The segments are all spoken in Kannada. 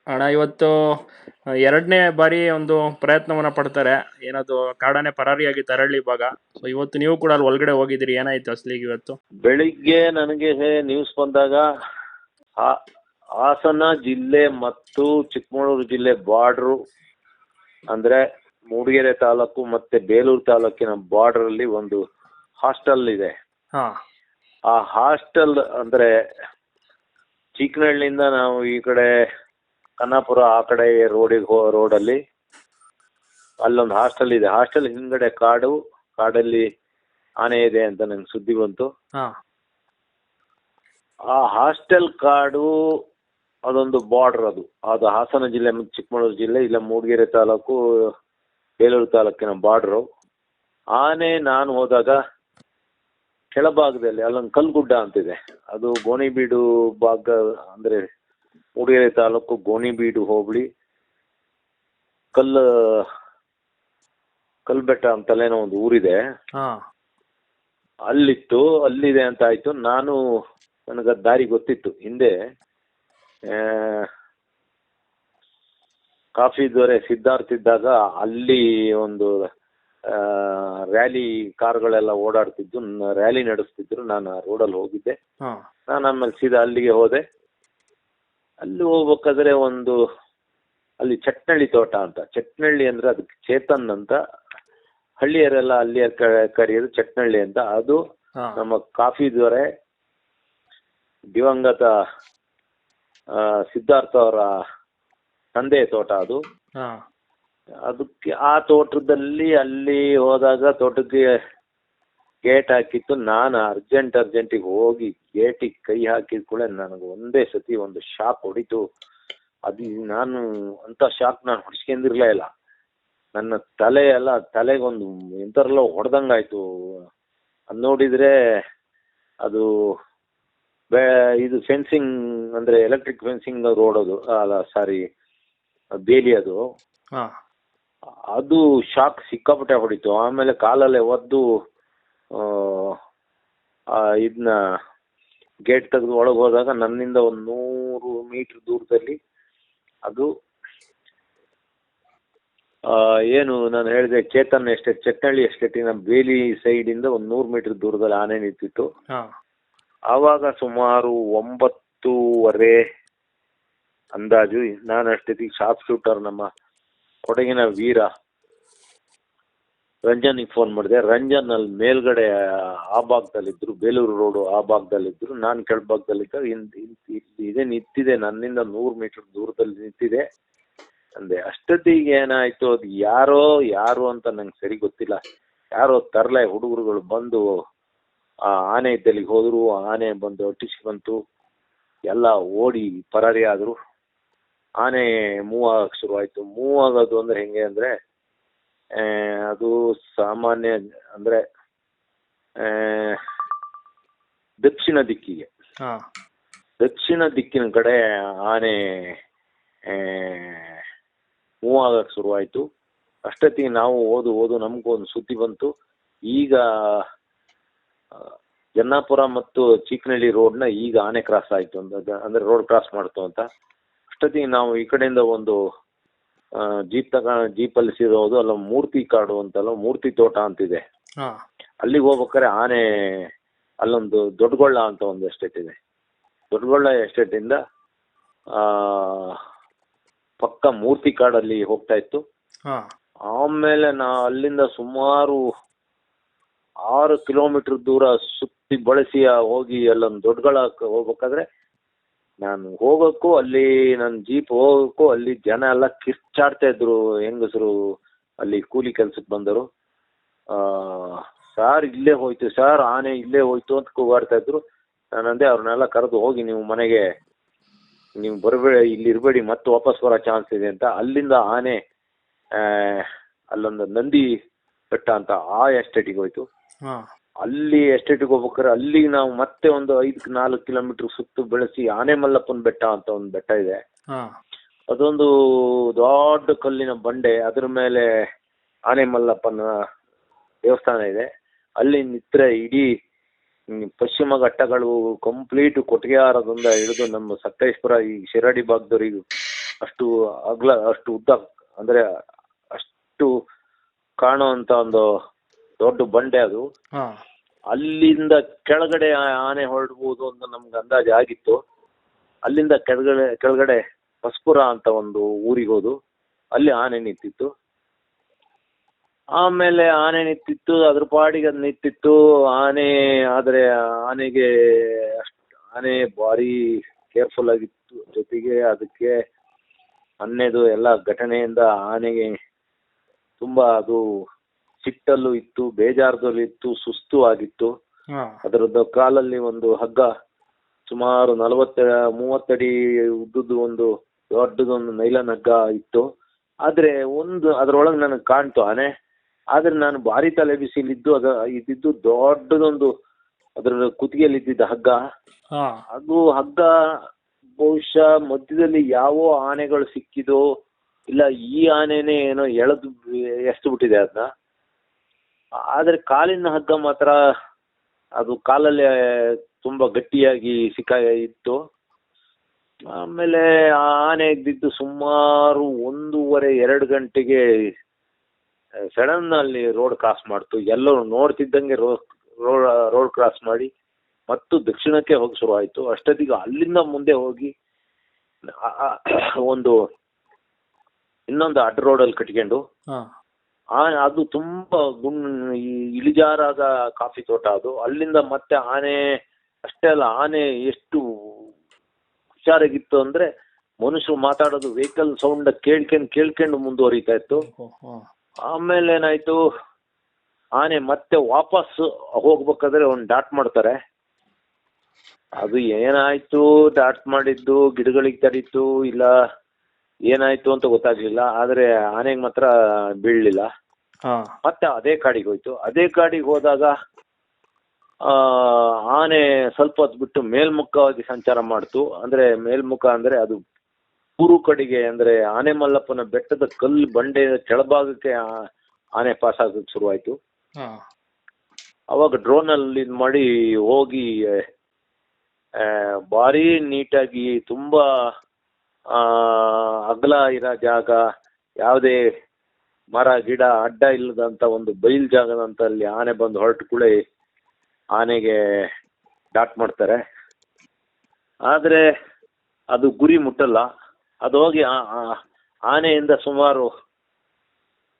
ಅಣ್ಣ ಇವತ್ತು ಎರಡನೇ ಬಾರಿ ಒಂದು ಪ್ರಯತ್ನವನ್ನ ಪಡ್ತಾರೆ. ಏನದು ಕಾಡಾನೆ ಪರಾರಿಯಾಗಿ ತರಳಿ ಭಾಗ. ಸೊ ಇವತ್ತು ನೀವು ಕೂಡ ಅಲ್ಲಿ ಒಳಗಡೆ ಹೋಗಿದ್ದೀರಿ, ಏನಾಯ್ತು ಅಸಲಿಗೆ ಇವತ್ತು? ಬೆಳಿಗ್ಗೆ ನನಗೆ ನ್ಯೂಸ್ ಬಂದಾಗ ಹಾಸನ ಜಿಲ್ಲೆ ಮತ್ತು ಚಿಕ್ಕಮಗಳೂರು ಜಿಲ್ಲೆ ಬಾರ್ಡ್ರು, ಅಂದ್ರೆ ಮೂಡಿಗೆರೆ ತಾಲೂಕು ಮತ್ತೆ ಬೇಲೂರು ತಾಲೂಕಿನ ಬಾರ್ಡರ್ ಅಲ್ಲಿ ಒಂದು ಹಾಸ್ಟೆಲ್ ಇದೆ. ಆ ಹಾಸ್ಟೆಲ್ ಅಂದ್ರೆ ಚಿಕ್ಕನಹಳ್ಳಿಯಿಂದ ನಾವು ಈ ಕಡೆ ಖನ್ನಾಪುರ ಆ ಕಡೆ ರೋಡಲ್ಲಿ ಅಲ್ಲೊಂದು ಹಾಸ್ಟೆಲ್ ಇದೆ. ಹಾಸ್ಟೆಲ್ ಹಿಂದ್ಗಡೆ ಕಾಡಲ್ಲಿ ಆನೆ ಇದೆ ಅಂತ ನಂಗೆ ಸುದ್ದಿ ಬಂತು. ಆ ಹಾಸ್ಟೆಲ್ ಕಾಡು ಅದೊಂದು ಬಾರ್ಡರ್, ಅದು ಹಾಸನ ಜಿಲ್ಲೆ ಮತ್ತು ಚಿಕ್ಕಮಗಳೂರು ಜಿಲ್ಲೆ, ಇಲ್ಲ ಮೂಡಿಗೆರೆ ತಾಲೂಕು ಬೇಲೂರು ತಾಲೂಕಿನ ಬಾರ್ಡರು. ಆನೆ ನಾನು ಹೋದಾಗ ಕೆಳಭಾಗದಲ್ಲಿ ಅಲ್ಲೊಂದು ಕಲ್ಗುಡ್ಡ ಅಂತಿದೆ, ಅದು ಗೋಣಿಬೀಡು ಭಾಗ, ಅಂದ್ರೆ ಮೂಡಿಗೆರೆ ತಾಲೂಕು ಗೋಣಿಬೀಡು ಹೋಬಳಿ ಕಲ್ಬೆಟ್ಟ ಅಂತಲೇನೋ ಒಂದು ಊರಿದೆ, ಅಲ್ಲಿದೆ ಅಂತ ಆಯ್ತು. ನನಗ ದಾರಿ ಗೊತ್ತಿತ್ತು. ಹಿಂದೆ ಕಾಫಿ ದೊರೆ ಸಿದ್ಧಾರ್ಥ ಇದ್ದಾಗ ಅಲ್ಲಿ ಒಂದು ರ್ಯಾಲಿ ಕಾರುಗಳೆಲ್ಲ ಓಡಾಡ್ತಿದ್ದು, ರ್ಯಾಲಿ ನಡೆಸ್ತಿದ್ರು. ನಾನು ಆ ರೋಡಲ್ಲಿ ಹೋಗಿದ್ದೆ. ನಾನು ಆಮೇಲೆ ಸೀದಾ ಅಲ್ಲಿಗೆ ಹೋದೆ. ಅಲ್ಲಿ ಹೋಗ್ಬೇಕಾದ್ರೆ ಅಲ್ಲಿ ಚಟ್ನಳ್ಳಿ ತೋಟ ಅಂತ, ಚಟ್ನಳ್ಳಿ ಅಂದ್ರೆ ಅದಕ್ಕೆ ಚೇತನ್ ಅಂತ ಹಳ್ಳಿಯರೆಲ್ಲ ಅಲ್ಲಿಯ ಕರೆಯೋದು ಚಟ್ನಳ್ಳಿ ಅಂತ. ಅದು ನಮ್ಮ ಕಾಫಿ ದೊರೆ ದಿವಂಗತ ಸಿದ್ಧಾರ್ಥ ಅವರ ತಂದೆ ತೋಟ ಅದು. ಅದಕ್ಕೆ ಆ ತೋಟದಲ್ಲಿ ಅಲ್ಲಿ ಹೋದಾಗ ತೋಟಕ್ಕೆ ಗೇಟ್ ಹಾಕಿತ್ತು. ನಾನು ಅರ್ಜೆಂಟಿಗೆ ಹೋಗಿ ಗೇಟಿಗೆ ಕೈ ಹಾಕಿದ ಕೂಡ ನನಗೆ ಒಂದೇ ಸತಿ ಒಂದು ಶಾಕ್ ಹೊಡಿತು. ನಾನು ಅಂತ ಶಾಕ್ ನಾನು ಹೊಡಿಸ್ಕೊಂಡಿರ್ಲೇ ಇಲ್ಲ. ನನ್ನ ತಲೆಗೊಂದು ಎಂಥರಲ್ಲೋ ಹೊಡೆದಂಗಾಯ್ತು. ಅದು ನೋಡಿದ್ರೆ ಅದು ಇದು ಫೆನ್ಸಿಂಗ್, ಅಂದ್ರೆ ಎಲೆಕ್ಟ್ರಿಕ್ ಫೆನ್ಸಿಂಗ್ ರೋಡ್ ಬೇಲಿ ಅದು ಶಾಕ್ ಸಿಕ್ಕಾಪಟ್ಟೆ ಹೊಡಿತು. ಆಮೇಲೆ ಕಾಲಲ್ಲೇ ಒದ್ದು ಇದನ್ನ ಗೇಟ್ ತೆಗೆದು ಒಳಗೆ ಹೋದಾಗ ನನ್ನಿಂದ 100 ಮೀಟರ್ ದೂರದಲ್ಲಿ ಅದು ಏನು ನಾನು ಹೇಳಿದೆ ಚೇತನ್ ಎಸ್ಟೇಟ್, ಚಟ್ನಳ್ಳಿ ಎಸ್ಟೇಟಿನ ಬೇಲಿ ಸೈಡಿಂದ 100 ಮೀಟರ್ ದೂರದಲ್ಲಿ ಆನೆ ನಿಂತಿತ್ತು. ಆವಾಗ ಸುಮಾರು 9:30 ಅಂದಾಜು. ನಾನು ಅಷ್ಟೊತ್ತಿಗೆ ಶಾರ್ಪ್ ಶೂಟರ್ ನಮ್ಮ ಕೊಡಗಿನ ವೀರ ರಂಜನ್ಗೆ ಫೋನ್ ಮಾಡಿದೆ. ರಂಜನ್ ಅಲ್ಲಿ ಮೇಲ್ಗಡೆ ಆ ಭಾಗದಲ್ಲಿದ್ರು, ಬೇಲೂರು ರೋಡು ಆ ಭಾಗದಲ್ಲಿದ್ರು, ನಾನು ಕೆಳಭಾಗದಲ್ಲಿದ್ದ. ಇದೇ ನಿಂತಿದೆ, ನನ್ನಿಂದ 100 ಮೀಟರ್ ದೂರದಲ್ಲಿ ನಿಂತಿದೆ ಅಂದೆ. ಅಷ್ಟೊತ್ತಿಗೆ ಏನಾಯ್ತು, ಅದು ಯಾರು ಅಂತ ನಂಗೆ ಸರಿ ಗೊತ್ತಿಲ್ಲ, ಯಾರೋ ತರಲೆ ಹುಡುಗರುಗಳು ಬಂದು ಆ ಆನೆ ಇದ್ದಲ್ಲಿಗೆ ಹೋದ್ರು. ಆನೆ ಬಂದು ಒಟ್ಟಿಸಿ ಬಂತು, ಎಲ್ಲ ಓಡಿ ಪರಾರಿ ಆದ್ರು. ಆನೆ ಮೂವ್ ಆಗಕ್ಕೆ ಶುರುವಾಯ್ತು. ಮೂವ್ ಆಗೋದು ಅಂದ್ರೆ ಹೆಂಗೆ ಅಂದ್ರೆ, ಅದು ಸಾಮಾನ್ಯ ಅಂದ್ರೆ ದಕ್ಷಿಣ ದಿಕ್ಕಿನ ಕಡೆ ಆನೆ ಮೂವ್ ಆಗಕ್ಕೆ ಶುರುವಾಯ್ತು. ಅಷ್ಟೊತ್ತಿಗೆ ನಾವು ಓದು ನಮಗೊಂದು ಸುದ್ದಿ ಬಂತು, ಈಗ ಜನ್ನಾಪುರ ಮತ್ತು ಚಿಕ್ಕನಹಳ್ಳಿ ರೋಡ್ನ ಈಗ ಆನೆ ಕ್ರಾಸ್ ಆಯ್ತು ಅಂತ, ಅಂದ್ರೆ ರೋಡ್ ಕ್ರಾಸ್ ಮಾಡ್ತು ಅಂತ. ಅಷ್ಟೊತ್ತಿಗೆ ನಾವು ಈ ಕಡೆಯಿಂದ ಒಂದು ಜೀಪಲ್ಲಿ ಸಿರೋದು ಅಲ್ಲ, ಮೂರ್ತಿ ಕಾಡು ಅಂತಲ್ಲ, ಮೂರ್ತಿ ತೋಟ ಅಂತಿದೆ, ಅಲ್ಲಿಗೆ ಹೋಗ್ಬೇಕಾದ್ರೆ ಆನೆ ಅಲ್ಲೊಂದು ದೊಡ್ಡಗೊಳ್ಳ ಅಂತ ಒಂದು ಎಸ್ಟೇಟ್ ಇದೆ. ದೊಡ್ಡಗೊಳ್ಳ ಎಸ್ಟೇಟಿಂದ ಪಕ್ಕ ಮೂರ್ತಿ ಕಾಡಲ್ಲಿ ಹೋಗ್ತಾ ಇತ್ತು. ಆಮೇಲೆ ಅಲ್ಲಿಂದ ಸುಮಾರು 6 ಕಿಲೋಮೀಟರ್ ದೂರ ಸುತ್ತಿ ಬಳಸಿ ಹೋಗಿ ಅಲ್ಲೊಂದು ದೊಡ್ಡಗೊಳ್ಳ ಹೋಗ್ಬೇಕಾದ್ರೆ, ನಾನು ಹೋಗೋಕ್ಕೂ ಅಲ್ಲಿ ನನ್ನ ಜೀಪ್ ಹೋಗೋಕ್ಕೂ ಅಲ್ಲಿ ಜನ ಎಲ್ಲ ಕಿರ್ಚಾಡ್ತಾ ಇದ್ರು. ಹೆಂಗಸರು ಅಲ್ಲಿ ಕೂಲಿ ಕೆಲ್ಸಕ್ಕೆ ಬಂದರು. ಸಾರ್ ಇಲ್ಲೇ ಹೋಯ್ತು ಸರ್, ಆನೆ ಇಲ್ಲೇ ಹೋಯ್ತು ಅಂತ ಕೂಗಾಡ್ತಾ ಇದ್ರು. ನಾನಂದೆ ಅವ್ರನ್ನೆಲ್ಲ ಕರೆದು, ಹೋಗಿ ನೀವು ಮನೆಗೆ, ನೀವು ಬರಬೇಡಿ, ಇಲ್ಲಿ ಇರಬೇಡಿ, ಮತ್ತೆ ವಾಪಸ್ ಬರೋ ಚಾನ್ಸ್ ಇದೆ ಅಂತ. ಅಲ್ಲಿಂದ ಆನೆ ಅಲ್ಲೊಂದು ನಂದಿ ಬೆಟ್ಟ ಅಂತ ಆ ಎಸ್ಟೇಟಿಗೆ ಹೋಯ್ತು. ಅಲ್ಲಿ ಎಸ್ಟೇಟಿಗೆ ಹೋಗ್ಬೇಕಾದ್ರೆ ಅಲ್ಲಿ ನಾವು ಮತ್ತೆ ಒಂದು 5-4 ಕಿಲೋಮೀಟರ್ ಸುತ್ತು ಬೆಳೆಸಿ ಆನೆ ಮಲ್ಲಪ್ಪನ ಬೆಟ್ಟ ಅಂತ ಒಂದು ಬೆಟ್ಟ ಇದೆ. ಅದೊಂದು ದೊಡ್ಡ ಕಲ್ಲಿನ ಬಂಡೆ, ಅದ್ರ ಮೇಲೆ ಆನೆ ಮಲ್ಲಪ್ಪನ ದೇವಸ್ಥಾನ ಇದೆ. ಅಲ್ಲಿ ನಿತ್ರೆ ಇಡೀ ಪಶ್ಚಿಮ ಘಟ್ಟಗಳು ಕಂಪ್ಲೀಟ್ ಕೊಟ್ಟಿಗೆಹಾರದಿಂದ ಹಿಡಿದು ನಮ್ಮ ಸಕಲೇಶ್ಪುರ, ಈ ಶಿರಾಡಿ ಭಾಗದವರಿಗೂ ಅಷ್ಟು ಅಗಲ, ಅಷ್ಟು ಉದ್ದ, ಅಂದ್ರೆ ಅಷ್ಟು ಕಾಣುವಂತ ಒಂದು ದೊಡ್ಡ ಬಂಡೆ ಅದು. ಹಾ ಅಲ್ಲಿಂದ ಕೆಳಗಡೆ ಆನೆ ಹೊರಡ್ಬೋದು ಅಂತ ನಮ್ಗೆ ಅಂದಾಜು ಆಗಿತ್ತು. ಅಲ್ಲಿಂದ ಕೆಳಗಡೆ ಹೊಸಪುರ ಅಂತ ಒಂದು ಊರಿಗೆ ಹೋದು, ಅಲ್ಲಿ ಆನೆ ನಿಂತಿತ್ತು. ಆಮೇಲೆ ಆನೆ ನಿಂತಿತ್ತು, ಅದ್ರ ಪಾಡಿಗೆ ಅದು ನಿಂತಿತ್ತು ಆನೆ. ಆದರೆ ಆನೆ ಭಾರಿ ಕೇರ್ಫುಲ್ ಆಗಿತ್ತು. ಜೊತೆಗೆ ಅದಕ್ಕೆ ಅನ್ನೆದು ಎಲ್ಲ ಘಟನೆಯಿಂದ ಆನೆಗೆ ತುಂಬಾ ಅದು ಸಿಟ್ಟಲ್ಲೂ ಇತ್ತು, ಬೇಜಾರದಲ್ಲೂ ಇತ್ತು, ಸುಸ್ತು ಆಗಿತ್ತು. ಅದರದ್ದು ಕಾಲಲ್ಲಿ ಒಂದು ಹಗ್ಗ ಸುಮಾರು 30 ಅಡಿ ಉದ್ದದ್ದು ಒಂದು ದೊಡ್ಡದೊಂದು ನೈಲಾನ್ ಹಗ್ಗ ಇತ್ತು. ಆದ್ರೆ ಅದರೊಳಗೆ ನನಗೆ ಕಾಣ್ತು ಆನೆ. ಆದ್ರೆ ನಾನು ಭಾರಿ ತಲೆ ಬಿಸಿಲಿದ್ದು ಇದ್ದಿದ್ದು ದೊಡ್ಡದೊಂದು ಅದರ ಕುತ್ತಿಗೆಯಲ್ಲಿ ಇದ್ದಿದ್ದ ಹಗ್ಗ. ಅದು ಹಗ್ಗ ಬಹುಶಃ ಮಧ್ಯದಲ್ಲಿ ಯಾವ ಆನೆಗಳು ಸಿಕ್ಕಿದೋ ಇಲ್ಲ ಈ ಆನೆನೇ ಏನೋ ಎಸ್ದು ಬಿಟ್ಟಿದೆ ಅದನ್ನ. ಆದ್ರೆ ಕಾಲಿನ ಹಗ್ಗ ಮಾತ್ರ ಅದು ಕಾಲಲ್ಲೇ ತುಂಬಾ ಗಟ್ಟಿಯಾಗಿ ಇತ್ತು. ಆಮೇಲೆ ಆ ಆನೆ ಇದ್ದಿದ್ದು ಸುಮಾರು 1:30-2 ಗಂಟೆಗೆ ಸಡನ್ ಅಲ್ಲಿ ರೋಡ್ ಕ್ರಾಸ್ ಮಾಡ್ತು. ಎಲ್ಲರೂ ನೋಡ್ತಿದ್ದಂಗೆ ರೋಡ್ ಕ್ರಾಸ್ ಮಾಡಿ ಮತ್ತು ದಕ್ಷಿಣಕ್ಕೆ ಹೋಗಿ ಶುರು ಆಯ್ತು. ಅಷ್ಟೊತ್ತಿಗೆ ಅಲ್ಲಿಂದ ಮುಂದೆ ಹೋಗಿ ಇನ್ನೊಂದು ಅಡ್ಡ ರೋಡಲ್ಲಿ ಕಟ್ಕೊಂಡು ಅದು ತುಂಬಾ ಇಳಿಜಾರಾದ ಕಾಫಿ ತೋಟ ಅದು. ಅಲ್ಲಿಂದ ಮತ್ತೆ ಆನೆ ಅಷ್ಟೇ ಅಲ್ಲ, ಆನೆ ಎಷ್ಟು ಹುಷಾರಾಗಿತ್ತು ಅಂದ್ರೆ ಮನುಷ್ಯರು ಮಾತಾಡೋದು ವೆಹಿಕಲ್ ಸೌಂಡ್ ಕೇಳ್ಕೊಂಡು ಮುಂದುವರಿತಾ ಇತ್ತು. ಆಮೇಲೆ ಏನಾಯ್ತು, ಆನೆ ಮತ್ತೆ ವಾಪಸ್ ಹೋಗ್ಬೇಕಾದ್ರೆ ಒಂದು ಡಾಟ್ ಮಾಡ್ತಾರೆ. ಅದು ಏನಾಯ್ತು, ಡಾಟ್ ಮಾಡಿದ್ದು ಗಿಡಗಳಿಗೆ ತಡೀತು ಇಲ್ಲ ಏನಾಯ್ತು ಅಂತ ಗೊತ್ತಾಗ್ಲಿಲ್ಲ. ಆದ್ರೆ ಆನೆಗೆ ಮಾತ್ರ ಬೀಳಲಿಲ್ಲ. ಮತ್ತೆ ಅದೇ ಕಾಡಿಗೆ ಹೋಯ್ತು. ಅದೇ ಕಾಡಿಗೆ ಹೋದಾಗ ಆನೆ ಸ್ವಲ್ಪ ಹೊತ್ತು ಬಿಟ್ಟು ಮೇಲ್ಮುಖವಾಗಿ ಸಂಚಾರ ಮಾಡ್ತು. ಅಂದ್ರೆ ಮೇಲ್ಮುಖ ಅಂದ್ರೆ ಅದು ಪೂರ್ವ ಕಡೆಗೆ, ಅಂದ್ರೆ ಆನೆ ಮಲ್ಲಪ್ಪನ ಬೆಟ್ಟದ ಕಲ್ಲು ಬಂಡೆ ಕೆಳಭಾಗಕ್ಕೆ ಆನೆ ಪಾಸ್ ಆಗಕ್ಕೆ ಶುರುವಾಯ್ತು. ಅವಾಗ ಡ್ರೋನ್ ಅಲ್ಲಿ ಇದ್ ಮಾಡಿ ಹೋಗಿ ಭಾರಿ ನೀಟಾಗಿ ತುಂಬಾ ಅಗಲ ಇರೋ ಜಾಗ, ಯಾವುದೇ ಮರ ಗಿಡ ಅಡ್ಡ ಇಲ್ಲದಂತ ಒಂದು ಬಯಲು ಜಾಗದಂತ ಅಲ್ಲಿ ಆನೆ ಬಂದು ಹೊರಟು ಕೂಡ ಆನೆಗೆ ಡಾಟ್ ಮಾಡ್ತಾರೆ. ಆದ್ರೆ ಅದು ಗುರಿ ಮುಟ್ಟಲ್ಲ. ಅದು ಹೋಗಿ ಆನೆಯಿಂದ ಸುಮಾರು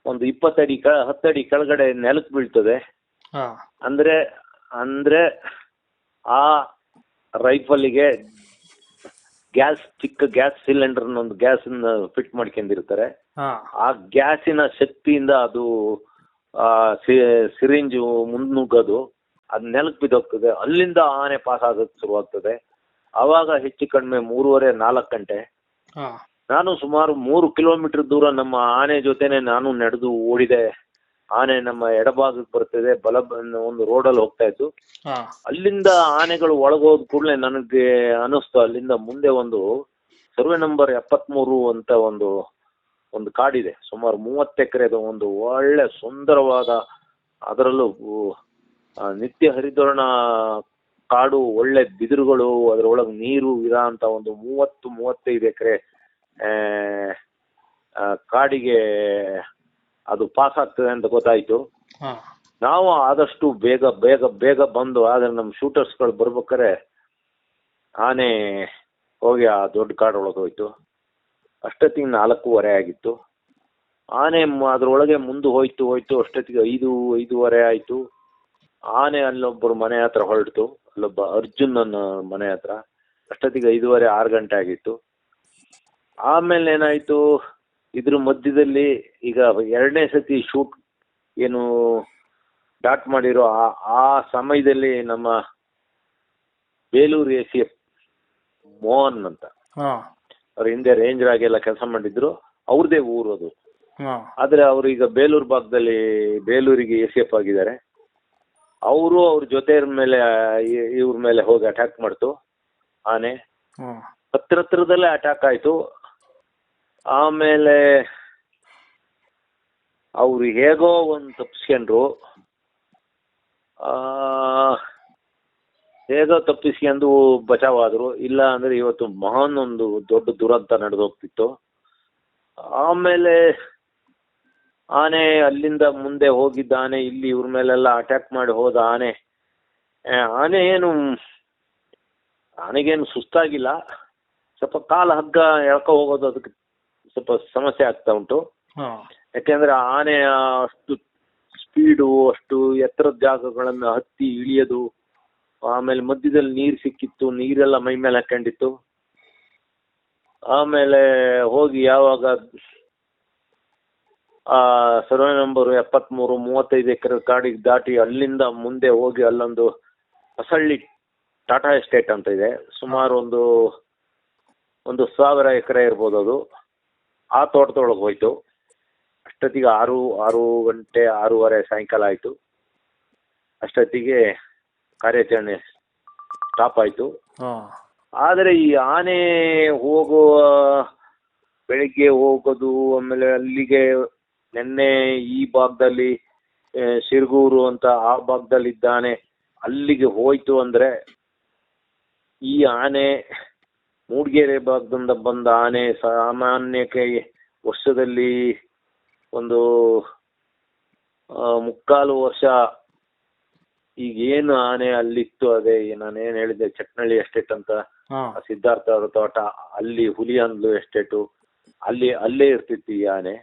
ಒಂದು 20 ಅಡಿ 10 ಅಡಿ ಕೆಳಗಡೆ ನೆಲಕ್ಕೆ ಬೀಳ್ತದೆ. ಅಂದ್ರೆ ಆ ರೈಫಲ್ಗೆ ಚಿಕ್ಕ ಗ್ಯಾಸ್ ಸಿಲಿಂಡರ್ ಒಂದು ಗ್ಯಾಸ್ ಫಿಟ್ ಮಾಡ್ಕೊಂಡಿರ್ತಾರೆ. ಆ ಗ್ಯಾಸಿನ ಶಕ್ತಿಯಿಂದ ಅದು ಸಿರಿಂಜು ಮುನ್ನುಗ್ಗೋದು, ಅದು ನೆಲಕ್ಕೆ ಬಿದ್ದೋಗ್ತದೆ. ಅಲ್ಲಿಂದ ಆನೆ ಪಾಸ್ ಆಗೋಕ್ಕೆ ಶುರುವಾಗ್ತದೆ. ಆವಾಗ ಹೆಚ್ಚು ಕಡಿಮೆ 3:30-4 ಗಂಟೆ. ನಾನು ಸುಮಾರು 3 ಕಿಲೋಮೀಟರ್ ದೂರ ನಮ್ಮ ಆನೆ ಜೊತೆನೆ ನಾನು ನಡೆದು ಓಡಿದೆ. ಆನೆ ನಮ್ಮ ಎಡಭಾಗಕ್ಕೆ ಬರ್ತದೆ, ಒಂದು ರೋಡಲ್ಲಿ ಹೋಗ್ತಾ ಇತ್ತು. ಅಲ್ಲಿಂದ ಆನೆಗಳು ಒಳಗೋದ ಕೂಡಲೇ ನನಗೆ ಅನಿಸ್ತು, ಅಲ್ಲಿಂದ ಮುಂದೆ ಒಂದು ಸರ್ವೆ ನಂಬರ್ 73 ಅಂತ ಒಂದು ಕಾಡಿದೆ. ಸುಮಾರು 30 ಎಕರೆದು ಒಂದು ಒಳ್ಳೆ ಸುಂದರವಾದ, ಅದರಲ್ಲೂ ನಿತ್ಯ ಹರಿದ್ವರ್ಣ ಕಾಡು, ಒಳ್ಳೆ ಬಿದಿರುಗಳು, ಅದರೊಳಗೆ ನೀರು ಇರೋ ಅಂತ ಒಂದು 30-35 ಎಕರೆ ಕಾಡಿಗೆ ಅದು ಪಾಸ್ ಆಗ್ತದೆ ಅಂತ ಗೊತ್ತಾಯ್ತು. ನಾವು ಆದಷ್ಟು ಬೇಗ ಬೇಗ ಬೇಗ ಬಂದು, ಆದ್ರೆ ನಮ್ಮ ಶೂಟರ್ಸ್ಗಳು ಬರ್ಬೇಕಾರೆ ಆನೆ ಹೋಗಿ ಆ ದೊಡ್ಡ ಕಾಡೊಳಗೆ ಹೋಯ್ತು. ಅಷ್ಟೊತ್ತಿಗೆ 4:15 ಆಗಿತ್ತು. ಆನೆ ಅದ್ರೊಳಗೆ ಮುಂದೆ ಹೋಯ್ತು ಅಷ್ಟೊತ್ತಿಗೆ 5:30 ಆಯ್ತು. ಆನೆ ಅಲ್ಲೊಬ್ಬರು ಮನೆ ಹತ್ರ ಹೊರಡ್ತು, ಅಲ್ಲೊಬ್ಬ ಅರ್ಜುನ್ ನನ್ನ ಮನೆ ಹತ್ರ. ಅಷ್ಟೊತ್ತಿಗೆ 5:30-6 ಗಂಟೆ ಆಗಿತ್ತು. ಆಮೇಲೆ ಏನಾಯ್ತು, ಇದ್ರ ಮಧ್ಯದಲ್ಲಿ ಈಗ 2ನೇ ಸತಿ ಶೂಟ್ ಏನು ಡಾಟ್ ಮಾಡಿರೋ ಆ ಸಮಯದಲ್ಲಿ ನಮ್ಮ ಬೇಲೂರು ACF ಮೋಹನ್ ಅಂತ, ಅವ್ರ ಹಿಂದೆ ರೇಂಜರ್ ಆಗೆಲ್ಲ ಕೆಲಸ ಮಾಡಿದ್ರು. ಅವ್ರದೇ ಊರು ಅದು. ಆದ್ರೆ ಅವರು ಈಗ ಬೇಲೂರಿಗೆ ACF ಆಗಿದ್ದಾರೆ. ಅವ್ರ ಜೊತೆ ಇವ್ರ ಮೇಲೆ ಹೋಗಿ ಅಟ್ಯಾಕ್ ಮಾಡ್ತು ಆನೆ. ಹತ್ರದಲ್ಲೇ ಅಟ್ಯಾಕ್ ಆಯ್ತು. ಆಮೇಲೆ ಅವ್ರು ಹೇಗೋ ಒಂದು ತಪ್ಪಿಸ್ಕೊಂಡ್ರು. ಹೇಗೋ ತಪ್ಪಿಸ್ಕೊಂಡು ಬಚಾವಾದ್ರು. ಇಲ್ಲ ಅಂದ್ರೆ ಇವತ್ತು ಮಹಾನ್ ಒಂದು ದೊಡ್ಡ ದುರಂತ ನಡೆದೋಗ್ತಿತ್ತು. ಆಮೇಲೆ ಆನೆ ಅಲ್ಲಿಂದ ಮುಂದೆ ಹೋಗಿದ್ದ ಆನೆ ಇಲ್ಲಿ ಇವ್ರ ಮೇಲೆಲ್ಲ ಅಟ್ಯಾಕ್ ಮಾಡಿ ಹೋದ ಆನೆ. ಆನೆ ಆನೆಗೇನು ಸುಸ್ತಾಗಿಲ್ಲ, ಸ್ವಲ್ಪ ಕಾಲು ಹಗ್ಗ ಎಳ್ಕೊ ಹೋಗೋದು ಅದಕ್ಕೆ ಸ್ವಲ್ಪ ಸಮಸ್ಯೆ ಆಗ್ತಾ ಉಂಟು. ಯಾಕೆಂದ್ರೆ ಆನೆ ಅಷ್ಟು ಸ್ಪೀಡು, ಅಷ್ಟು ಎತ್ತರದ ಜಾಗಗಳನ್ನು ಹತ್ತಿ ಇಳಿಯೋದು, ಆಮೇಲೆ ಮಧ್ಯದಲ್ಲಿ ನೀರು ಸಿಕ್ಕಿತ್ತು, ನೀರೆಲ್ಲ ಮೈ ಮೇಲೆ ಹಾಕೊಂಡಿತ್ತು. ಆಮೇಲೆ ಹೋಗಿ ಯಾವಾಗ ಸರ್ವೆ ನಂಬರ್ 73 35 ಎಕರೆ ಕಾಡಿಗೆ ದಾಟಿ ಅಲ್ಲಿಂದ ಮುಂದೆ ಹೋಗಿ ಅಲ್ಲೊಂದು ಹೊಸಳ್ಳಿ ಟಾಟಾ ಎಸ್ಟೇಟ್ ಅಂತ ಇದೆ, ಸುಮಾರು ಒಂದು 1000 ಎಕರೆ ಇರ್ಬೋದು ಅದು. ಆ ತೋಟದೊಳಗೆ ಹೋಯ್ತು. ಅಷ್ಟೊತ್ತಿಗೆ 6 ಗಂಟೆ 6:30 ಸಾಯಂಕಾಲ ಆಯಿತು. ಅಷ್ಟೊತ್ತಿಗೆ ಕಾರ್ಯಾಚರಣೆ ಸ್ಟಾಪ್ ಆಯಿತು. ಆದರೆ ಈ ಆನೆ ಬೆಳಿಗ್ಗೆ ಹೋಗೋದು, ಆಮೇಲೆ ಅಲ್ಲಿಗೆ ನಿನ್ನೆ ಈ ಭಾಗದಲ್ಲಿ ಶಿರಗೂರು ಅಂತ ಆ ಭಾಗದಲ್ಲಿದ್ದಾನೆ ಅಲ್ಲಿಗೆ ಹೋಯ್ತು ಅಂದರೆ, ಈ ಆನೆ ಮೂಡಿಗೆರೆ ಭಾಗದಿಂದ ಬಂದ ಆನೆ ಸಾಮಾನ್ಯಕ್ಕೆ ವರ್ಷದಲ್ಲಿ ಒಂದು 3/4 ವರ್ಷ ಈಗೇನು ಆನೆ ಅಲ್ಲಿತ್ತು, ಅದೇ ನಾನೇನು ಹೇಳಿದೆ ಚಟ್ನಳ್ಳಿ ಎಸ್ಟೇಟ್ ಅಂತ, ಸಿದ್ಧಾರ್ಥ ಅವ್ರ ತೋಟ, ಅಲ್ಲಿ ಹುಲಿಯಂದ್ಲು ಎಸ್ಟೇಟು, ಅಲ್ಲೇ ಇರ್ತಿತ್ತು ಈ ಆನೆ.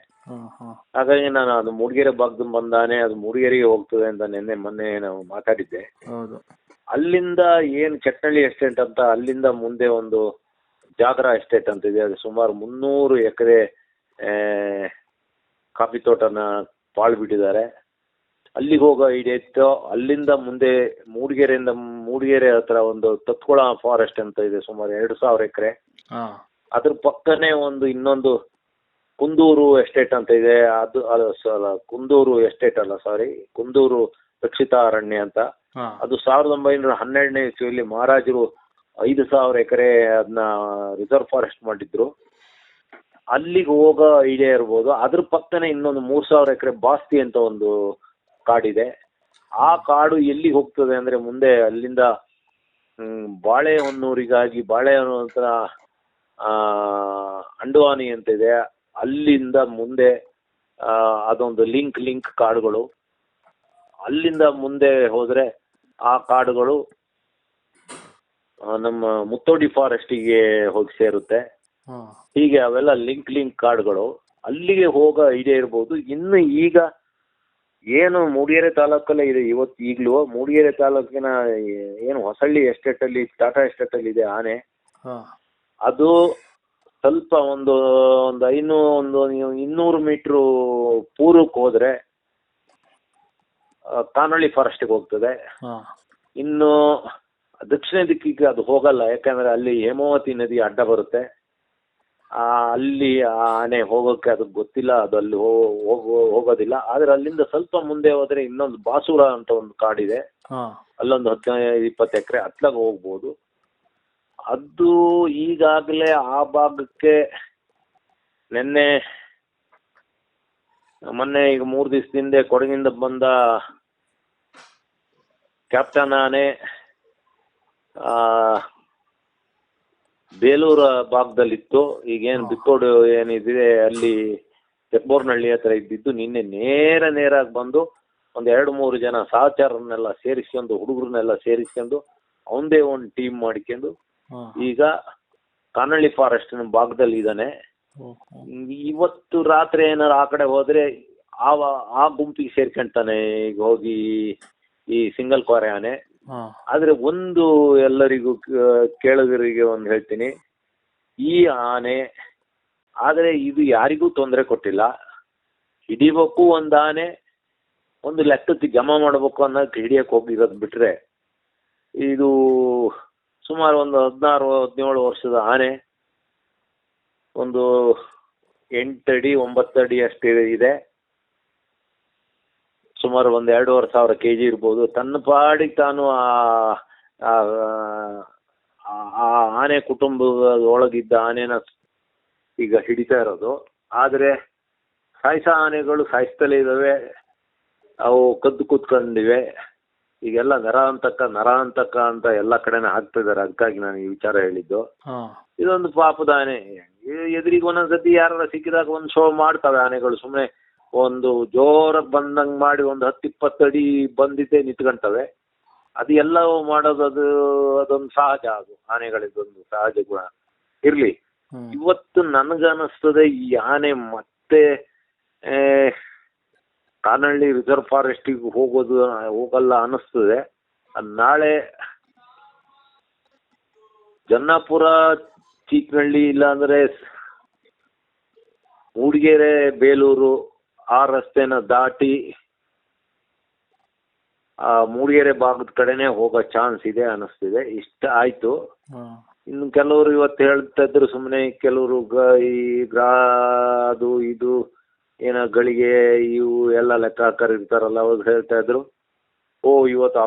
ಹಾಗಾಗಿ ನಾನು ಅದು ಮೂಡಿಗೆರೆ ಭಾಗದಿಂದ ಬಂದ ಆನೆ, ಅದು ಮೂಡಿಗೆರೆಗೆ ಹೋಗ್ತದೆ ಅಂತ ಮೊನ್ನೆ ನಾವು ಮಾತಾಡಿದ್ದೆ. ಅಲ್ಲಿಂದ ಏನು ಚಟ್ನಳ್ಳಿ ಎಸ್ಟೇಟ್ ಅಂತ, ಅಲ್ಲಿಂದ ಮುಂದೆ ಒಂದು ಜಾಗರ ಎಸ್ಟೇಟ್ ಅಂತ ಇದೆ, ಅದು ಸುಮಾರು 300 ಎಕರೆ ಕಾಫಿ ತೋಟನ ಪಾಳು ಬಿಟ್ಟಿದ್ದಾರೆ. ಅಲ್ಲಿಗೆ ಹೋಗೋ ಐಡಿಯಾ ಇತ್ತು. ಅಲ್ಲಿಂದ ಮುಂದೆ ಮೂಡಿಗೆರೆ ಹತ್ರ ಒಂದು ತತ್ಕೊಳ ಫಾರೆಸ್ಟ್ ಅಂತ ಇದೆ, ಸುಮಾರು 2000 ಎಕರೆ. ಅದ್ರ ಪಕ್ಕನೇ ಇನ್ನೊಂದು ಕುಂದೂರು ಎಸ್ಟೇಟ್ ಅಂತ ಇದೆ. ಕುಂದೂರು ಎಸ್ಟೇಟ್ ಅಲ್ಲ, ಸಾರಿ, ಕುಂದೂರು ರಕ್ಷಿತ ಅರಣ್ಯ ಅಂತ. ಅದು 1912ನೇ ಇಸ್ವಿಯಲ್ಲಿ ಮಹಾರಾಜರು 5000 ಎಕರೆ ಅದನ್ನ ರಿಸರ್ವ್ ಫಾರೆಸ್ಟ್ ಮಾಡಿದ್ರು. ಅಲ್ಲಿಗೆ ಹೋಗೋ ಐಡಿಯಾ ಇರ್ಬೋದು. ಅದ್ರ ಪಕ್ಕನೇ ಇನ್ನೊಂದು 3000 ಎಕರೆ ಬಾಸ್ತಿ ಅಂತ ಒಂದು ಕಾಡಿದೆ. ಆ ಕಾಡು ಎಲ್ಲಿಗೆ ಹೋಗ್ತದೆ ಅಂದ್ರೆ, ಮುಂದೆ ಅಲ್ಲಿಂದ ಬಾಳೆಹೊನ್ನೂರಿಗಾಗಿ ಬಾಳೆಹೊನ್ನೂರು ಅಂತ ಅಂಡುವಾನಿ ಅಂತ ಇದೆ, ಅಲ್ಲಿಂದ ಮುಂದೆ ಅದೊಂದು ಲಿಂಕ್ ಕಾಡುಗಳು. ಅಲ್ಲಿಂದ ಮುಂದೆ ಹೋದ್ರೆ ಆ ಕಾಡುಗಳು ನಮ್ಮ ಮುತ್ತೋಡಿ ಫಾರೆಸ್ಟಿಗೆ ಹೋಗಿ ಸೇರುತ್ತೆ. ಹೀಗೆ ಅವೆಲ್ಲ ಲಿಂಕ್ ಕಾಡುಗಳು. ಅಲ್ಲಿಗೆ ಹೋಗೋ ಐಡಿಯಾ ಇರ್ಬೋದು. ಇನ್ನು ಈಗ ಏನು ಮೂಡಿಗೆರೆ ತಾಲೂಕಲ್ಲೇ ಇದೆ ಈಗಲೂ ಮೂಡಿಗೆರೆ ತಾಲೂಕಿನ ಏನು ಹೊಸಳ್ಳಿ ಎಸ್ಟೇಟಲ್ಲಿ, ಟಾಟಾ ಎಸ್ಟೇಟಲ್ಲಿ ಇದೆ ಆನೆ. ಅದು ಸ್ವಲ್ಪ ಒಂದು 200 ಮೀಟ್ರು ಪೂರ್ವಕ್ಕೆ ಹೋದ್ರೆ ಕಾನಳ್ಳಿ ಫಾರೆಸ್ಟಿಗೆ ಹೋಗ್ತದೆ. ಇನ್ನು ದಕ್ಷಿಣ ದಿಕ್ಕಿಗೆ ಅದು ಹೋಗಲ್ಲ, ಯಾಕಂದ್ರೆ ಅಲ್ಲಿ ಹೇಮಾವತಿ ನದಿ ಅಡ್ಡ ಬರುತ್ತೆ. ಅಲ್ಲಿ ಆನೆ ಹೋಗೋಕ್ಕೆ ಅದಕ್ಕೆ ಗೊತ್ತಿಲ್ಲ, ಅದು ಅಲ್ಲಿ ಹೋಗೋದಿಲ್ಲ. ಆದ್ರೆ ಅಲ್ಲಿಂದ ಸ್ವಲ್ಪ ಮುಂದೆ ಹೋದ್ರೆ ಇನ್ನೊಂದು ಬಾಸೂರ ಅಂತ ಒಂದು ಕಾಡಿದೆ, ಅಲ್ಲೊಂದು 15-20 ಎಕರೆ ಅತ್ಲಾಗ ಹೋಗ್ಬೋದು. ಅದು ಈಗಾಗಲೇ ಆ ಭಾಗಕ್ಕೆ ಮೊನ್ನೆ ಈಗ 3 ದಿವಸದಿಂದ ಕೊಡಗಿನಿಂದ ಬಂದ ಕ್ಯಾಪ್ಟನ್ ಆನೆ ಬೇಲೂರು ಭಾಗದಲ್ಲಿತ್ತು. ಈಗೇನು ಬಿಕ್ಕೋಡು ಏನಿದೆ ಅಲ್ಲಿ ತೆಪ್ಪೋರ್ನಹಳ್ಳಿ ಹತ್ರ ಇದ್ದಿದ್ದು, ನಿನ್ನೆ ನೇರಾಗಿ ಬಂದು ಒಂದು 2-3 ಜನ ಸಹಚರನ್ನೆಲ್ಲ ಸೇರಿಸ್ಕೊಂಡು, ಹುಡುಗರನ್ನೆಲ್ಲ ಸೇರಿಸ್ಕೊಂಡು ಅವಂದೇ ಒಂದು ಟೀಮ್ ಮಾಡ್ಕೊಂಡು ಈಗ ಕಾನಳ್ಳಿ ಫಾರೆಸ್ಟ್ ಭಾಗದಲ್ಲಿ ಇದ್ದಾನೆ. ಇವತ್ತು ರಾತ್ರಿ ಏನಾರು ಆ ಕಡೆ ಹೋದ್ರೆ ಆ ಗುಂಪಿಗೆ ಸೇರ್ಕೊಂತಾನೆ ಈಗ ಹೋಗಿ ಈ ಸಿಂಗಲ್ ಕ್ವಾರೆ ಆನೆ. ಆದ್ರೆ ಒಂದು ಎಲ್ಲರಿಗೂ ಕೇಳುಗರಿಗೆ ಒಂದು ಹೇಳ್ತೀನಿ, ಈ ಆನೆ ಆದ್ರೆ ಇದು ಯಾರಿಗೂ ತೊಂದರೆ ಕೊಟ್ಟಿಲ್ಲ. ಹಿಡಿಬೇಕು ಒಂದು ಆನೆ, ಒಂದು ಲೆಕ್ಕಕ್ಕೆ ಜಮಾ ಮಾಡಬೇಕು ಅನ್ನೋಕೆ ಹಿಡಿಯಕ್ಕೆ ಹೋಗಿರೋದು ಬಿಟ್ರೆ, ಇದು ಸುಮಾರು ಒಂದು 16-17 ವರ್ಷದ ಆನೆ, ಒಂದು 8 ಅಡಿ 9 ಅಡಿ ಅಷ್ಟು ಇದೆ, ಸುಮಾರು ಒಂದು 2500 kg ಇರ್ಬೋದು. ತನ್ನ ಪಾಡಿಗೆ ತಾನು ಆ ಆನೆ ಕುಟುಂಬದೊಳಗಿದ್ದ ಆನೆನ ಈಗ ಹಿಡಿತಾ ಇರೋದು. ಆದರೆ ಸಾಯಿಸೋ ಆನೆಗಳು ಸಾಯಿಸ್ತಲೇ ಇದ್ದಾವೆ, ಅವು ಕದ್ದು ಕೂತ್ಕೊಂಡಿವೆ. ಈಗೆಲ್ಲ ನರಾಂತಕ ಅಂತ ಎಲ್ಲ ಕಡೆನೇ ಹಾಕ್ತಿದ್ದಾರೆ. ಅದಕ್ಕಾಗಿ ನಾನು ಈ ವಿಚಾರ ಹೇಳಿದ್ದು. ಇದೊಂದು ಪಾಪದ ಆನೆ, ಎದುರಿಗೆ ಒಂದೊಂದ್ಸತಿ ಯಾರ ಸಿಕ್ಕಿದಾಗ ಒಂದು ಶೋ ಮಾಡ್ತವೆ ಆನೆಗಳು. ಸುಮ್ಮನೆ ಒಂದು ಜೋರ ಬಂದಂಗೆ ಮಾಡಿ ಒಂದು 10-20 ಅಡಿ ಬಂದಿದ್ದೇ ನಿಂತ್ಕೊಂತವೆ. ಅದು ಎಲ್ಲವೂ ಮಾಡೋದು ಅದೊಂದು ಸಹಜ, ಅದು ಆನೆಗಳಿಗೊಂದು ಸಹಜ ಗುಣ ಇರ್ಲಿ. ಇವತ್ತು ನನಗನ್ನಿಸ್ತದೆ ಈ ಆನೆ ಮತ್ತೆ ಕಾನಹಳ್ಳಿ ರಿಸರ್ವ್ ಫಾರೆಸ್ಟಿಗೆ ಹೋಗಲ್ಲ ಅನ್ನಿಸ್ತದೆ. ನಾಳೆ ಜನ್ನಾಪುರ, ಚೀಕನಹಳ್ಳಿ, ಇಲ್ಲಾಂದ್ರೆ ಮೂಡಿಗೆರೆ, ಬೇಲೂರು ಆ ರಸ್ತೆನ ದಾಟಿ ಆ ಮೂಡಿಗೆರೆ ಭಾಗದ ಕಡೆನೆ ಹೋಗೋ ಚಾನ್ಸ್ ಇದೆ ಅನ್ನಿಸ್ತಿದೆ. ಇಷ್ಟ ಆಯ್ತು. ಇನ್ನು ಕೆಲವರು ಇವತ್ತು ಹೇಳ್ತಾ ಇದ್ರು, ಸುಮ್ಮನೆ ಕೆಲವರು ಅದು ಇದು ಏನೋ ಗಳಿಗೆ ಇವು ಎಲ್ಲ ಲೆಕ್ಕಾಚಾರ ಇರ್ತಾರಲ್ಲ, ಅವ್ರು ಹೇಳ್ತಾ ಇದ್ರು, ಇವತ್ತು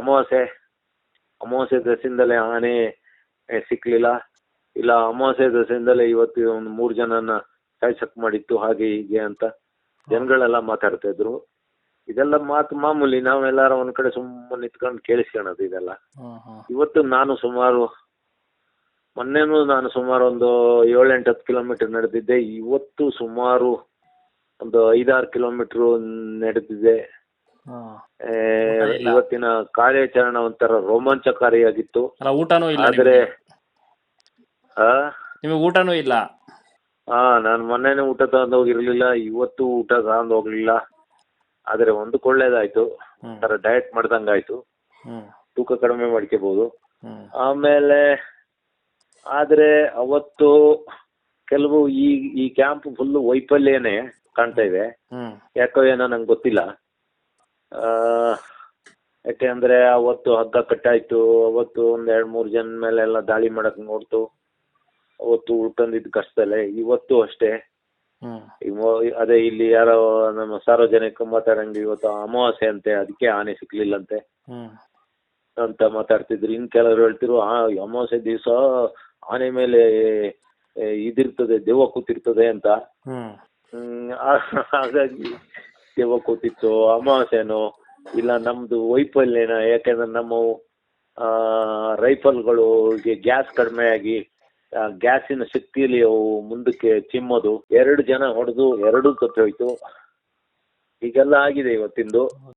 ಅಮಾವಾಸ್ಯೆ ದಸೆಯಿಂದಲೇ ಆನೆ ಸಿಕ್ಲಿಲ್ಲ, ಇಲ್ಲ ಅಮಾವಾಸ್ಯೆ ದಸೆಯಿಂದಲೇ ಇವತ್ತು ಒಂದು 3 ಜನನ ಸಾಯ್ಸಕ್ ಮಾಡಿತ್ತು, ಹಾಗೆ ಹೀಗೆ ಅಂತ ಜನಗಳೆಲ್ಲ ಮಾತಾಡ್ತಾ ಇದ್ರು. ಇದೆಲ್ಲ ಮಾತು ಮಾಮೂಲಿ, ನಾವೆಲ್ಲಾರ ಒಂದ್ ಕಡೆ ಸುಮ್ಮನೆ ನಿಂತ್ಕೊಂಡು ಕೇಳಿಸ್ಕೊಳ್ಳೋದು ಇದೆಲ್ಲ. ಇವತ್ತು ಮೊನ್ನೆನೂ ನಾನು ಸುಮಾರು ಒಂದು 7-8 ಕಿಲೋಮೀಟರ್ ನಡೆದಿದ್ದೆ. ಇವತ್ತು ಸುಮಾರು ಒಂದು 5-6 ಕಿಲೋಮೀಟರ್ ನಡೆದಿದೆ. ಇವತ್ತಿನ ಕಾರ್ಯಾಚರಣೆ ಒಂಥರ ರೋಮಾಂಚಕಾರಿಯಾಗಿತ್ತು. ಊಟನೂ ಇಲ್ಲ ಆದ್ರೆ ನಿಮಗೆ ಊಟನೂ ಇಲ್ಲ? ನಾನು ಮೊನ್ನೆನೇ ಊಟ ತಗೊಂಡು ಹೋಗಿರ್ಲಿಲ್ಲ, ಇವತ್ತು ಊಟ ತಗೊಂಡು ಹೋಗ್ಲಿಲ್ಲ. ಆದ್ರೆ ಒಂದಕ್ಕೆ ಒಳ್ಳೇದಾಯ್ತು, ಒಂಥರ ಡಯಟ್ ಮಾಡ್ದಂಗಾಯ್ತು, ತೂಕ ಕಡಿಮೆ ಮಾಡ್ಕೋಬಹುದು. ಆಮೇಲೆ ಆದ್ರೆ ಅವತ್ತು ಕೆಲವು ಈ ಕ್ಯಾಂಪ್ ಫುಲ್ ವೈಫಲ್ಯನೇ ಕಾಣ್ತಾ ಇದೆ. ಯಾಕೋ ಏನೋ ನಂಗೆ ಗೊತ್ತಿಲ್ಲ. ಯಾಕೆ ಅಂದ್ರೆ ಅವತ್ತು ಹಗ್ಗ ಕಟ್ಟಾಯ್ತು, ಅವತ್ತು ಒಂದ್ 2-3 ಜನ ಮೇಲೆ ಎಲ್ಲ ದಾಳಿ ಮಾಡಕ್ ನೋಡ್ತು, ಅವತ್ತು ಉಳ್ಕೊಂಡಿದ್ ಕಷ್ಟದಲ್ಲೇ. ಇವತ್ತು ಅಷ್ಟೇ, ಅದೇ ಇಲ್ಲಿ ಯಾರೋ ನಮ್ಮ ಸಾರ್ವಜನಿಕ ಮಾತಾಡಂಗೆ ಇವತ್ತು ಅಮಾವಾಸ್ಯೆ ಅಂತೆ, ಅದಕ್ಕೆ ಆನೆ ಸಿಕ್ಲಿಲ್ಲಂತೆ ಅಂತ ಮಾತಾಡ್ತಿದ್ರು. ಇನ್ ಕೆಲವರು ಹೇಳ್ತಿರು, ಅಮಾವಾಸ್ಯೆ ದಿವಸ ಆನೆ ಮೇಲೆ ಇದಿರ್ತದೆ, ದೆವ್ವ ಕೂತಿರ್ತದೆ ಅಂತ. ಹಾಗಾಗಿ ದೆವ್ವ ಕೂತಿತ್ತು, ಅಮಾವಾಸ್ಯೆನೋ ಇಲ್ಲ ನಮ್ದು ವೈಫಲ್ಯನ. ಯಾಕೆಂದ್ರೆ ನಮ್ಮ ರೈಫಲ್ಗಳು ಗ್ಯಾಸ್ ಕಡಿಮೆ ಆಗಿ ಗ್ಯಾಸಿನ ಶಕ್ತಿಯಲ್ಲಿ ಅವು ಮುಂದಕ್ಕೆ ಚಿಮ್ಮೋದು, 2 ಜನ ಹೊಡೆದು 2 ಸತ್ತು ಹೋಯ್ತು. ಹೀಗೆಲ್ಲ ಆಗಿದೆ ಇವತ್ತಿಂದು.